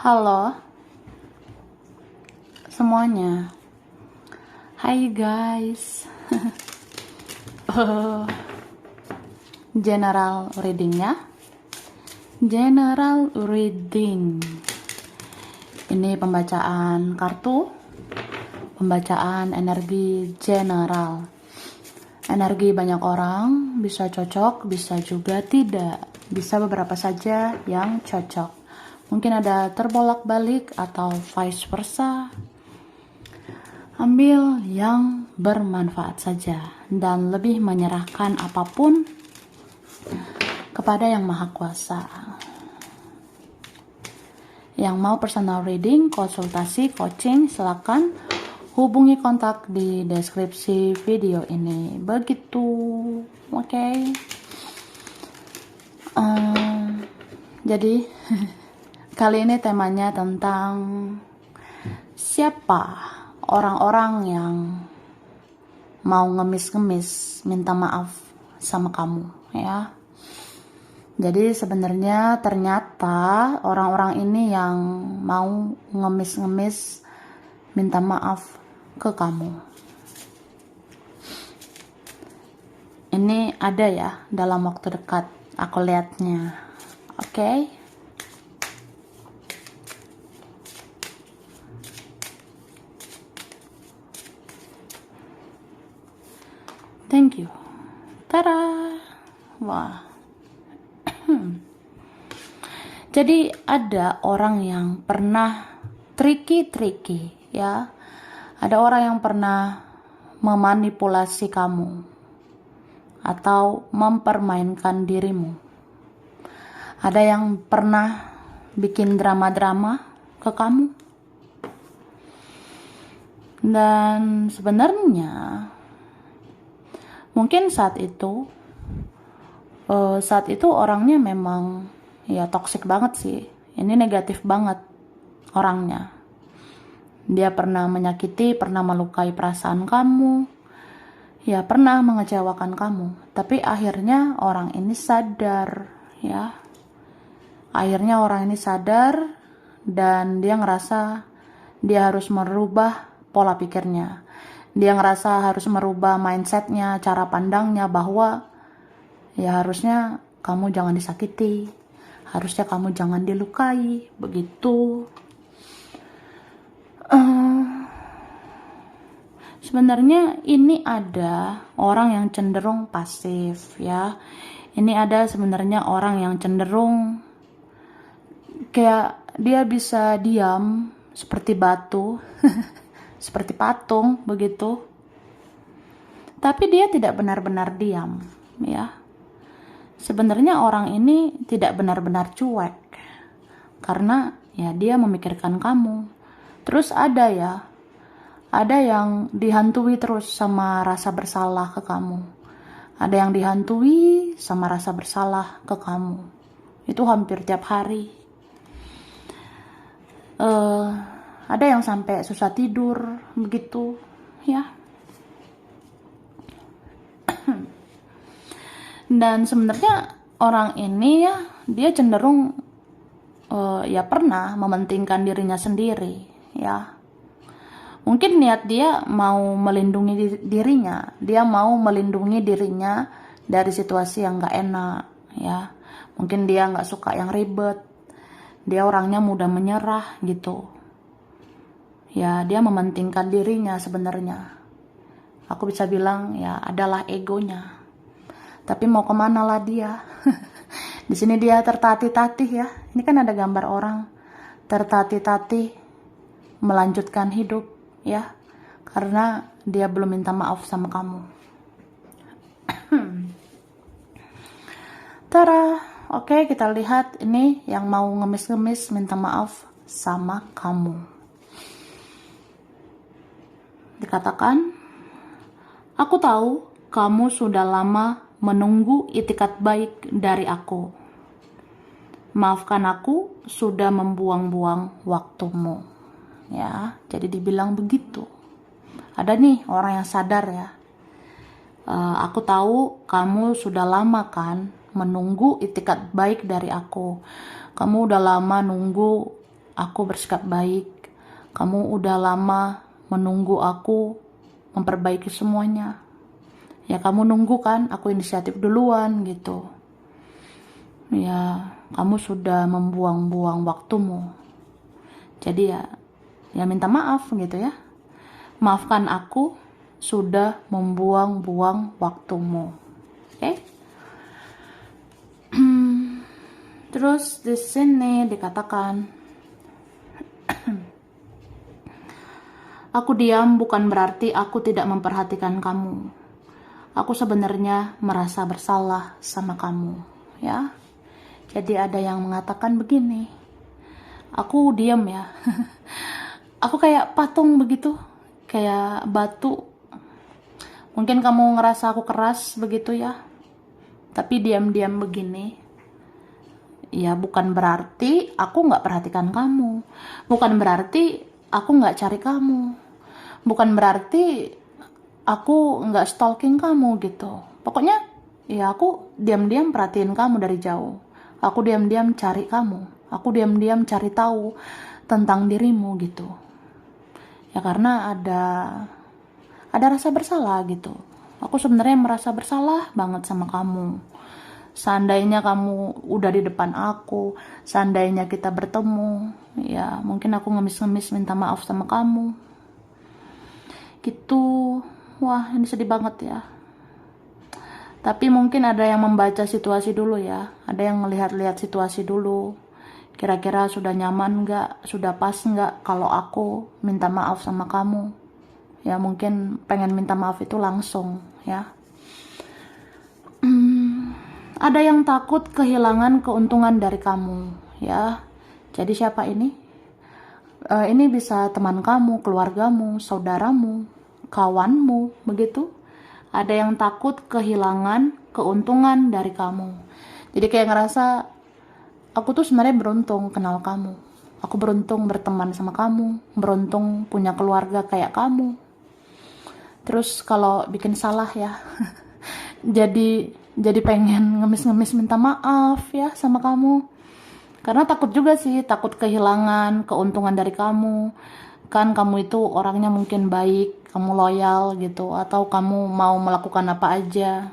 Halo semuanya. Hai guys. Oh, general readingnya. General reading. Ini pembacaan kartu, pembacaan energi general. Energi banyak orang, bisa cocok, bisa juga tidak. Bisa beberapa saja yang cocok. Mungkin ada terbolak-balik atau vice versa. Ambil yang bermanfaat saja dan lebih menyerahkan apapun kepada Yang Maha Kuasa. Yang mau personal reading, konsultasi, coaching, silakan hubungi kontak di deskripsi video ini. Begitu, oke? Jadi kali ini temanya tentang siapa orang-orang yang mau ngemis-ngemis minta maaf sama kamu, ya. Jadi sebenarnya ternyata orang-orang ini yang mau ngemis-ngemis minta maaf ke kamu. Ini ada ya dalam waktu dekat, aku lihatnya. Oke. Thank you. Tada. Wah. Jadi ada orang yang pernah tricky ya. Ada orang yang pernah memanipulasi kamu atau mempermainkan dirimu. Ada yang pernah bikin drama-drama ke kamu. Dan sebenarnya mungkin saat itu orangnya memang ya toksik banget sih. Ini negatif banget orangnya. Dia pernah menyakiti, pernah melukai perasaan kamu, ya pernah mengecewakan kamu. Tapi akhirnya orang ini sadar, ya. Akhirnya orang ini sadar dan dia ngerasa dia harus merubah pola pikirnya. Dia ngerasa harus merubah mindsetnya, cara pandangnya bahwa ya harusnya kamu jangan disakiti, harusnya kamu jangan dilukai, begitu. Sebenarnya ini ada orang yang cenderung pasif, ya. Ini ada sebenarnya orang yang cenderung kayak dia bisa diam seperti batu, seperti patung, begitu. Tapi dia tidak benar-benar diam, ya. Sebenarnya orang ini tidak benar-benar cuek, karena ya dia memikirkan kamu. Terus ada yang dihantui terus sama rasa bersalah ke kamu. Ada yang dihantui sama rasa bersalah ke kamu. Itu hampir tiap hari. Ada yang sampai susah tidur, begitu, ya. Dan sebenarnya orang ini ya, dia cenderung ya pernah mementingkan dirinya sendiri, ya. Mungkin niat dia mau melindungi dirinya, dia mau melindungi dirinya dari situasi yang gak enak, ya. Mungkin dia gak suka yang ribet, dia orangnya mudah menyerah gitu. Ya, dia mementingkan dirinya sebenarnya. Aku bisa bilang ya adalah egonya. Tapi mau kemana lah dia? Di sini dia tertatih-tatih ya. Ini kan ada gambar orang tertatih-tatih melanjutkan hidup ya, karena dia belum minta maaf sama kamu. Tara. Oke, kita lihat ini yang mau ngemis-ngemis minta maaf sama kamu. Dikatakan, aku tahu kamu sudah lama menunggu itikat baik dari aku. Maafkan aku sudah membuang-buang waktumu. Ya, jadi dibilang begitu. Ada nih orang yang sadar ya. Aku tahu kamu sudah lama kan menunggu itikat baik dari aku. Kamu udah lama nunggu aku bersikap baik. Kamu udah lama menunggu aku memperbaiki semuanya. Ya kamu nunggu kan, aku inisiatif duluan gitu. Ya kamu sudah membuang-buang waktumu. Jadi ya minta maaf gitu ya. Maafkan aku sudah membuang-buang waktumu. Oke? Terus di sini dikatakan, aku diam bukan berarti aku tidak memperhatikan kamu. Aku sebenarnya merasa bersalah sama kamu, ya. Jadi ada yang mengatakan begini, aku diam ya. Aku kayak patung begitu, kayak batu. Mungkin kamu ngerasa aku keras begitu ya. Tapi diam-diam begini, ya bukan berarti aku nggak perhatikan kamu. Bukan berarti aku nggak cari kamu. Bukan berarti aku nggak stalking kamu gitu. Pokoknya ya aku diam-diam perhatiin kamu dari jauh. Aku diam-diam cari kamu. Aku diam-diam cari tahu tentang dirimu gitu. Ya karena ada rasa bersalah gitu. Aku sebenarnya merasa bersalah banget sama kamu. Seandainya kamu udah di depan aku, seandainya kita bertemu, ya mungkin aku ngemis-ngemis minta maaf sama kamu. Gitu. Wah, ini sedih banget ya. Tapi mungkin ada yang membaca situasi dulu ya. Ada yang melihat-lihat situasi dulu. Kira-kira sudah nyaman nggak? Sudah pas nggak kalau aku minta maaf sama kamu? Ya mungkin pengen minta maaf itu langsung ya. Ada yang takut kehilangan keuntungan dari kamu ya. Jadi siapa ini? Ini bisa teman kamu, keluargamu, saudaramu, kawanmu, begitu. Ada yang takut kehilangan keuntungan dari kamu. Jadi kayak ngerasa, aku tuh sebenarnya beruntung kenal kamu. Aku beruntung berteman sama kamu, beruntung punya keluarga kayak kamu. Terus kalau bikin salah ya, jadi pengen ngemis-ngemis minta maaf ya sama kamu. Karena takut juga sih, takut kehilangan keuntungan dari kamu. Kan kamu itu orangnya mungkin baik, kamu loyal gitu, atau kamu mau melakukan apa aja.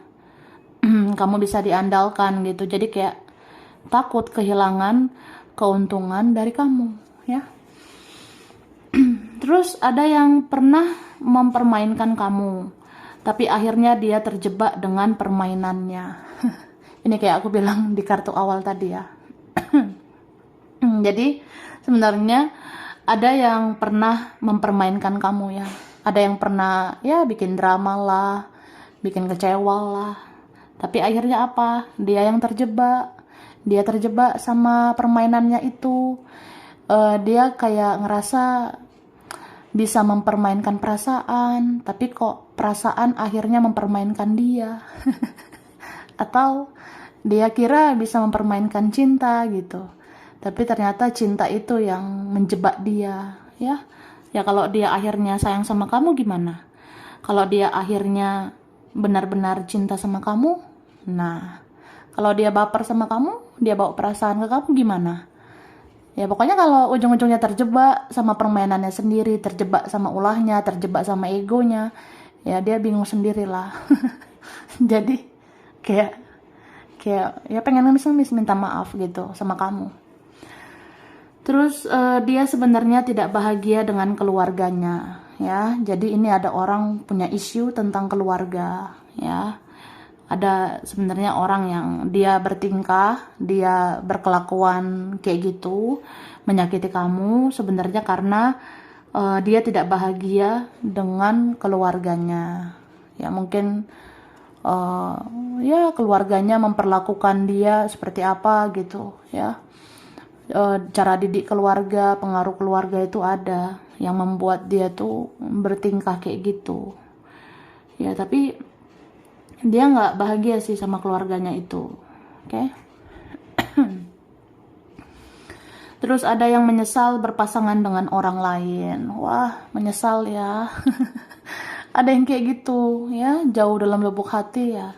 Kamu bisa diandalkan gitu. Jadi kayak takut kehilangan keuntungan dari kamu, ya. Terus ada yang pernah mempermainkan kamu, tapi akhirnya dia terjebak dengan permainannya. Ini kayak aku bilang di kartu awal tadi ya. Jadi sebenarnya ada yang pernah mempermainkan kamu ya. Ada yang pernah ya bikin drama lah, bikin kecewa lah. Tapi akhirnya apa? Dia yang terjebak. Dia terjebak sama permainannya itu. Dia kayak ngerasa bisa mempermainkan perasaan, tapi kok perasaan akhirnya mempermainkan dia. Atau dia kira bisa mempermainkan cinta gitu, tapi ternyata cinta itu yang menjebak dia, ya. Ya kalau dia akhirnya sayang sama kamu gimana? Kalau dia akhirnya benar-benar cinta sama kamu, nah, kalau dia baper sama kamu, dia bawa perasaan ke kamu gimana? Ya pokoknya kalau ujung-ujungnya terjebak sama permainannya sendiri, terjebak sama ulahnya, terjebak sama egonya, ya dia bingung sendirilah. Jadi kayak ya pengen ngemis-ngemis minta maaf gitu sama kamu. Terus dia sebenarnya tidak bahagia dengan keluarganya, ya. Jadi ini ada orang punya isu tentang keluarga, ya. Ada sebenarnya orang yang dia bertingkah, dia berkelakuan kayak gitu, menyakiti kamu sebenarnya karena dia tidak bahagia dengan keluarganya. Ya mungkin ya keluarganya memperlakukan dia seperti apa gitu ya. Cara didik keluarga, pengaruh keluarga itu ada yang membuat dia tuh bertingkah kayak gitu. Ya tapi dia nggak bahagia sih sama keluarganya itu, oke? Terus ada yang menyesal berpasangan dengan orang lain. Wah, menyesal ya. Ada yang kayak gitu ya, jauh dalam lubuk hati ya.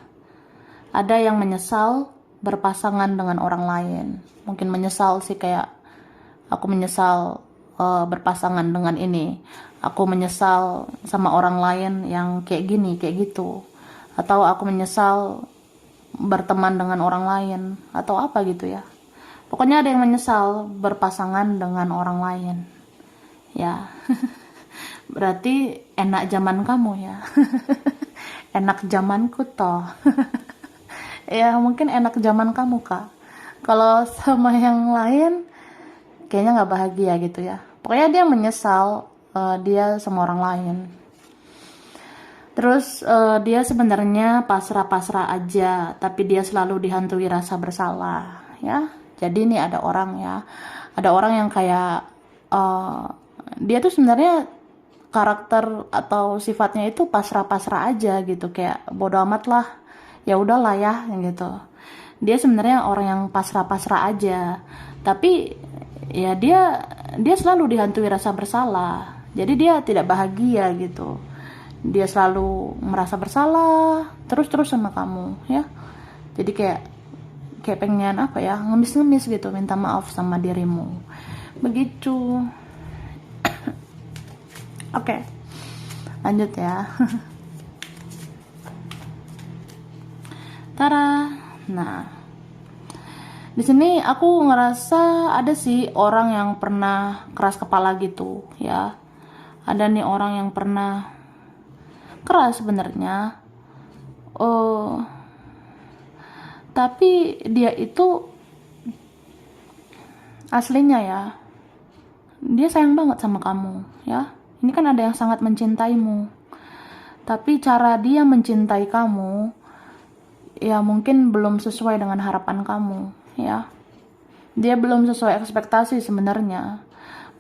Ada yang menyesal berpasangan dengan orang lain. Mungkin menyesal sih kayak aku menyesal berpasangan dengan ini, aku menyesal sama orang lain yang kayak gini kayak gitu, atau aku menyesal berteman dengan orang lain atau apa gitu ya. Pokoknya ada yang menyesal berpasangan dengan orang lain ya. Berarti enak zaman kamu ya. Enak zamanku toh. Ya mungkin enak zaman kamu kak. Kalau sama yang lain kayaknya nggak bahagia gitu ya. Pokoknya dia menyesal dia sama orang lain. Terus dia sebenarnya pasrah-pasrah aja, tapi dia selalu dihantui rasa bersalah ya. Jadi ini ada orang ya, ada orang yang kayak dia tuh sebenarnya karakter atau sifatnya itu pasrah-pasrah aja gitu, kayak bodo amat lah, ya udahlah ya gitu. Dia sebenarnya orang yang pasrah-pasrah aja, tapi ya dia selalu dihantui rasa bersalah, jadi dia tidak bahagia gitu. Dia selalu merasa bersalah terus sama kamu ya. Jadi kayak pengen apa ya, ngemis-ngemis gitu, minta maaf sama dirimu begitu. Oke, lanjut ya. Tara. Nah, di sini aku ngerasa ada sih orang yang pernah keras kepala gitu ya. Ada nih orang yang pernah keras sebenarnya. Tapi dia itu aslinya ya, dia sayang banget sama kamu ya. Ini kan ada yang sangat mencintaimu, tapi cara dia mencintai kamu ya mungkin belum sesuai dengan harapan kamu ya. Dia belum sesuai ekspektasi sebenarnya.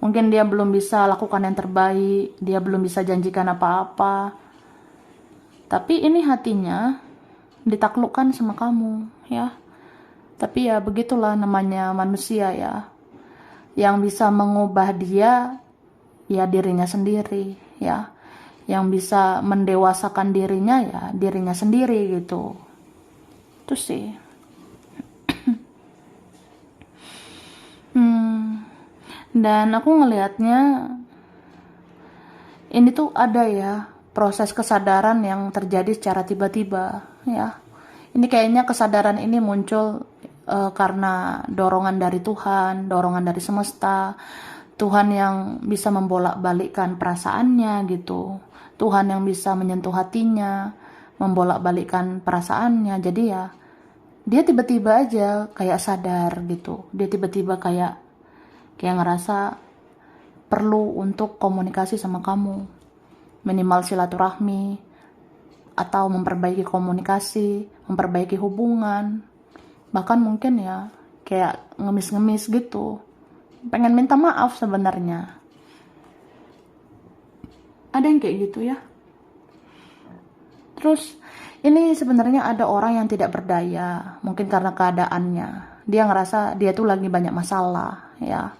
Mungkin dia belum bisa lakukan yang terbaik, dia belum bisa janjikan apa-apa, tapi ini hatinya ditaklukkan sama kamu ya. Tapi ya begitulah namanya manusia ya. Yang bisa mengubah dia ya dirinya sendiri ya. Yang bisa mendewasakan dirinya ya dirinya sendiri gitu. Itu sih. Dan aku ngelihatnya ini tuh ada ya proses kesadaran yang terjadi secara tiba-tiba ya. Ini kayaknya kesadaran ini muncul karena dorongan dari Tuhan, dorongan dari semesta. Tuhan yang bisa membolak-balikkan perasaannya gitu. Tuhan yang bisa menyentuh hatinya, membolak-balikkan perasaannya. Jadi ya dia tiba-tiba aja kayak sadar gitu. Dia tiba-tiba kayak ngerasa perlu untuk komunikasi sama kamu, minimal silaturahmi, atau memperbaiki komunikasi, memperbaiki hubungan, bahkan mungkin ya kayak ngemis-ngemis gitu, pengen minta maaf sebenarnya. Ada yang kayak gitu ya. Terus ini sebenarnya ada orang yang tidak berdaya, mungkin karena keadaannya. Dia ngerasa dia tuh lagi banyak masalah ya.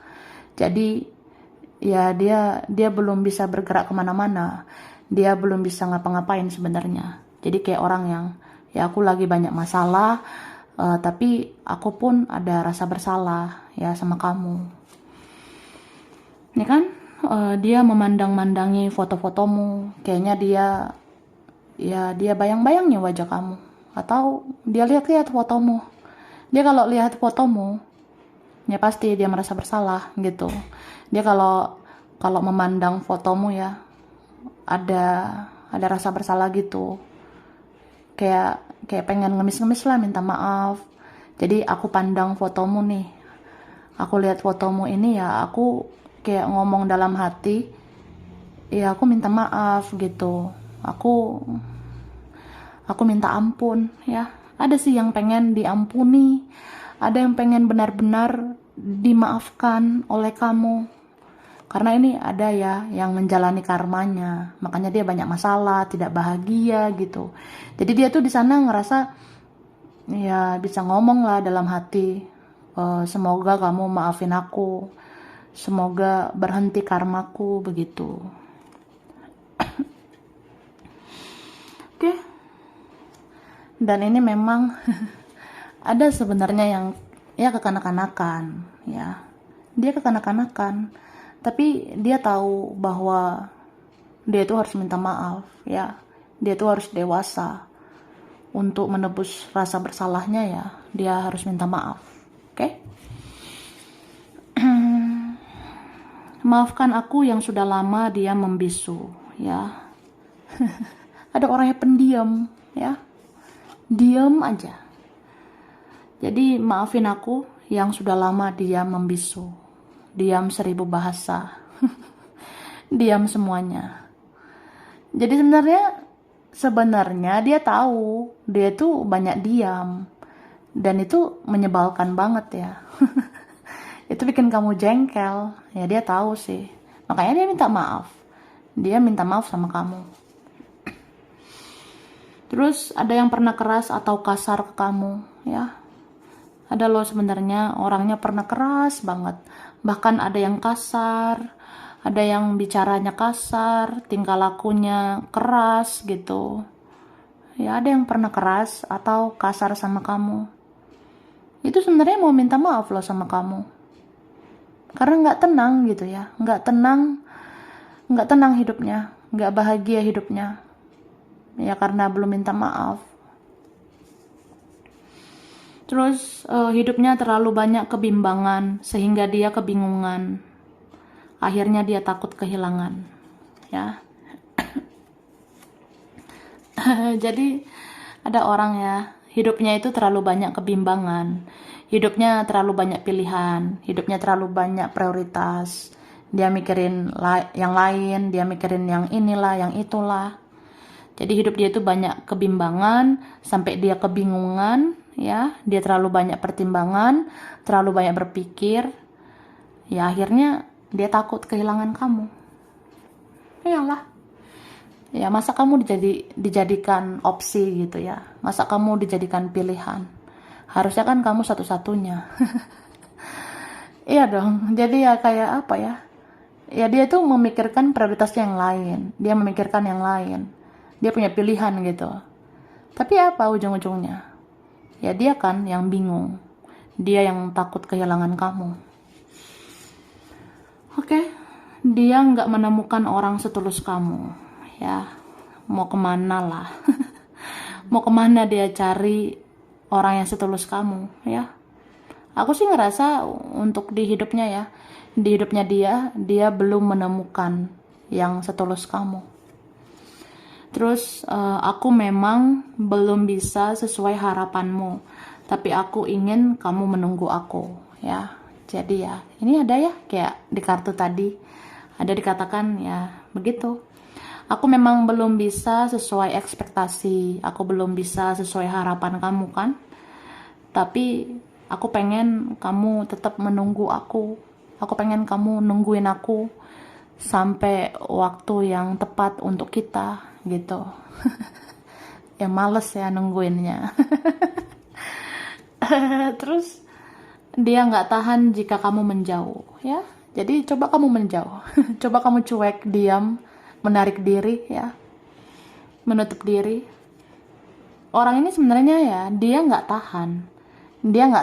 Jadi ya dia belum bisa bergerak kemana-mana, dia belum bisa ngapa-ngapain sebenarnya. Jadi kayak orang yang ya aku lagi banyak masalah, tapi aku pun ada rasa bersalah ya sama kamu. Ini kan dia memandang-mandangi foto-fotomu, kayaknya dia bayang-bayangnya wajah kamu, atau dia lihat-lihat fotomu. Dia kalau lihat fotomu ya pasti dia merasa bersalah gitu. Dia kalau memandang fotomu ya ada rasa bersalah gitu, kayak pengen ngemis-ngemis lah, minta maaf. Jadi aku pandang fotomu nih, aku lihat fotomu ini ya, aku kayak ngomong dalam hati ya, aku minta maaf gitu, aku minta ampun ya. Ada sih yang pengen diampuni, ada yang pengen benar-benar dimaafkan oleh kamu. Karena ini ada ya yang menjalani karmanya, makanya dia banyak masalah, tidak bahagia gitu. Jadi dia tuh di sana ngerasa ya bisa ngomong lah dalam hati, semoga kamu maafin aku, semoga berhenti karmaku begitu. Oke. Dan ini memang ada sebenarnya yang ya kekanak-kanakan ya. dia kekanak-kanakan, tapi dia tahu bahwa dia itu harus minta maaf, ya. Dia itu harus dewasa untuk menebus rasa bersalahnya, ya. Dia harus minta maaf. Oke? Maafkan aku yang sudah lama dia membisu, ya. Ada orang yang pendiam, ya. Diam aja. Jadi maafin aku yang sudah lama dia membisu. Diam 1000 bahasa. Diam semuanya. Jadi sebenarnya dia tahu dia tuh banyak diam, dan itu menyebalkan banget, ya. Itu bikin kamu jengkel, ya. Dia tahu sih, makanya dia minta maaf. Dia minta maaf sama kamu. Terus ada yang pernah keras atau kasar ke kamu, ya. Ada loh sebenarnya orangnya pernah keras banget, bahkan ada yang kasar, ada yang bicaranya kasar, tingkah lakunya keras gitu. Ya, ada yang pernah keras atau kasar sama kamu. Itu sebenarnya mau minta maaf loh sama kamu. Karena nggak tenang gitu, ya. Nggak tenang hidupnya, nggak bahagia hidupnya. Ya karena belum minta maaf. Terus hidupnya terlalu banyak kebimbangan sehingga dia kebingungan. Akhirnya dia takut kehilangan, ya. Jadi ada orang, ya, hidupnya itu terlalu banyak kebimbangan, hidupnya terlalu banyak pilihan, hidupnya terlalu banyak prioritas. Dia mikirin yang lain, dia mikirin yang inilah, yang itulah. Jadi hidup dia itu banyak kebimbangan sampai dia kebingungan, ya. Dia terlalu banyak pertimbangan, terlalu banyak berpikir. Ya akhirnya dia takut kehilangan kamu. Iyalah. Ya, masa kamu dijadikan opsi gitu, ya. Masa kamu dijadikan pilihan. Harusnya kan kamu satu-satunya. Iya dong. Jadi ya kayak apa ya? Ya dia tuh memikirkan prioritasnya yang lain. Dia memikirkan yang lain. Dia punya pilihan gitu. Tapi apa ujung-ujungnya? Ya dia kan yang bingung. Dia yang takut kehilangan kamu. Oke. Dia nggak menemukan orang setulus kamu. Ya, mau kemana lah. Mau kemana dia cari orang yang setulus kamu, ya. Aku sih ngerasa untuk di hidupnya, ya, di hidupnya dia belum menemukan yang setulus kamu. Terus aku memang belum bisa sesuai harapanmu, tapi aku ingin kamu menunggu aku, ya. Jadi ya, ini ada ya kayak di kartu tadi, ada dikatakan ya begitu. Aku memang belum bisa sesuai ekspektasi, aku belum bisa sesuai harapan kamu kan. Tapi aku pengen kamu tetap menunggu aku. Aku pengen kamu nungguin aku sampai waktu yang tepat untuk kita gitu. Ya males ya nungguinnya. Terus dia nggak tahan jika kamu menjauh, ya. Jadi coba kamu menjauh. Coba kamu cuek, diam, menarik diri, ya, menutup diri. Orang ini sebenarnya ya dia nggak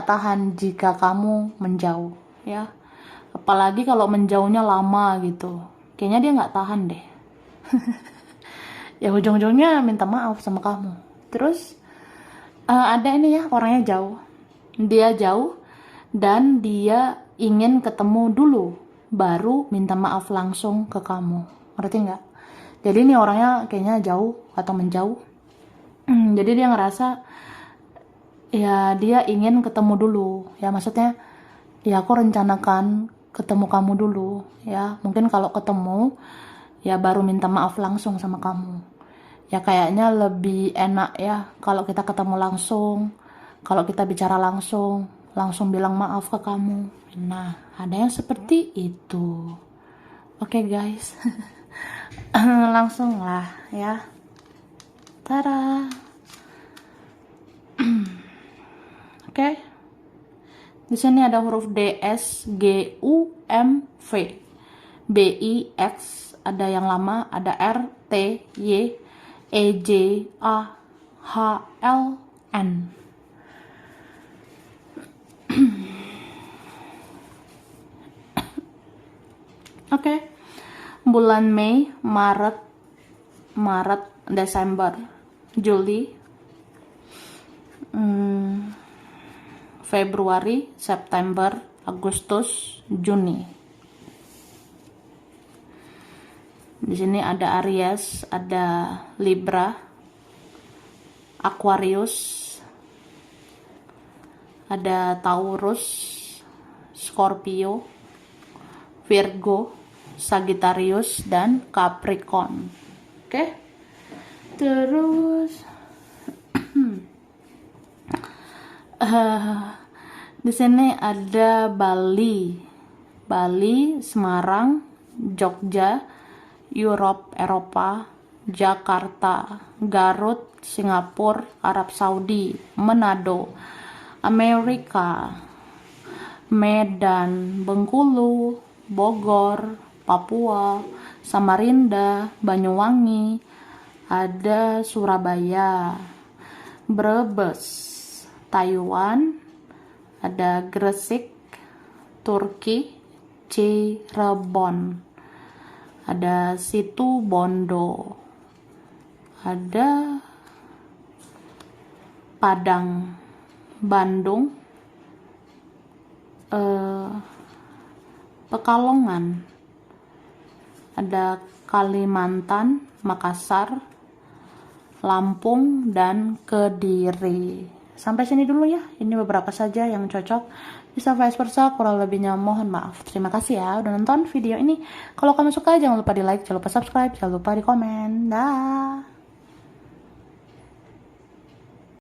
tahan jika kamu menjauh, ya. Apalagi kalau menjauhnya lama gitu, kayaknya dia nggak tahan deh. Ya ujung-ujungnya minta maaf sama kamu. Terus ada ini ya, orangnya jauh, dia jauh dan dia ingin ketemu dulu baru minta maaf langsung ke kamu, ngerti nggak? Jadi ini orangnya kayaknya jauh atau menjauh. Jadi dia ngerasa ya dia ingin ketemu dulu, ya, maksudnya ya aku rencanakan ketemu kamu dulu, ya, mungkin kalau ketemu ya baru minta maaf langsung sama kamu. Ya kayaknya lebih enak ya kalau kita ketemu langsung, kalau kita bicara langsung bilang maaf ke kamu. Nah, ada yang seperti itu. Oke, guys. Langsung lah ya. Tada. Oke. Di sini ada huruf D, S, G, U, M, V, B, I, X, ada yang lama, ada R, T, Y, E, J, A, H, L, N. Oke. Bulan Mei, Maret, Desember, Juli, Februari, September, Agustus, Juni. Di sini ada Aries, ada Libra, Aquarius, ada Taurus, Scorpio, Virgo, Sagittarius, dan Capricorn. Oke. Terus di sini ada Bali, Semarang, Jogja, Eropa, Jakarta, Garut, Singapura, Arab Saudi, Manado, Amerika, Medan, Bengkulu, Bogor, Papua, Samarinda, Banyuwangi, ada Surabaya, Brebes, Taiwan, ada Gresik, Turki, Cirebon, ada Situ Bondo, ada Padang, Bandung, Pekalongan, ada Kalimantan, Makassar, Lampung, dan Kediri. Sampai sini dulu ya, ini beberapa saja yang cocok. Bisa vice versa, kurang lebihnya mohon maaf. Terima kasih ya udah nonton video ini. Kalau kamu suka jangan lupa di like, jangan lupa subscribe, jangan lupa di komen. Dah.